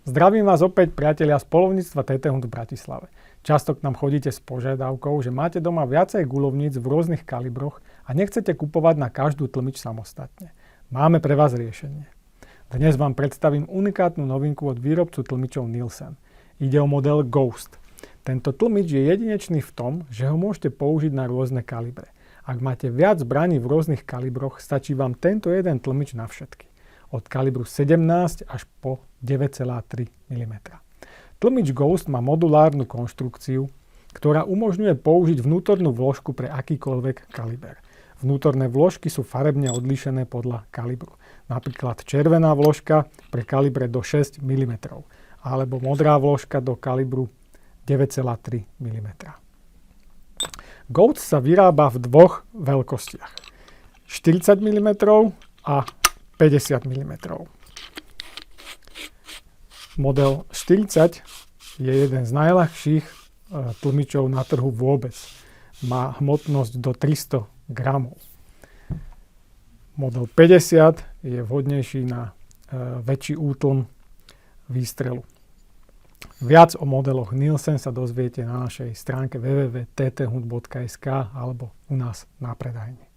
Zdravím vás opäť, priatelia z poľovníctva TT Hunt v Bratislave. Často k nám chodíte s požiadavkou, že máte doma viacej guľovníc v rôznych kalibroch a nechcete kupovať na každú tlmič samostatne. Máme pre vás riešenie. Dnes vám predstavím unikátnu novinku od výrobcu tlmičov Nielsen. Ide o model Ghost. Tento tlmič je jedinečný v tom, že ho môžete použiť na rôzne kalibre. Ak máte viac zbraní v rôznych kalibroch, stačí vám tento jeden tlmič na všetky. Od kalibru 17 až po 9,3 mm. Tlmič Ghost má modulárnu konštrukciu, ktorá umožňuje použiť vnútornú vložku pre akýkoľvek kaliber. Vnútorné vložky sú farebne odlíšené podľa kalibru. Napríklad červená vložka pre kalibre do 6 mm alebo modrá vložka do kalibru 9,3 mm. Ghost sa vyrába v dvoch veľkostiach. 40 mm a 50 mm. Model 40 je jeden z najľahších tlmičov na trhu vôbec. Má hmotnosť do 300 gramov. Model 50 je vhodnejší na väčší útlm výstrelu. Viac o modeloch Nielsen sa dozviete na našej stránke www.tthunt.sk alebo u nás na predajni.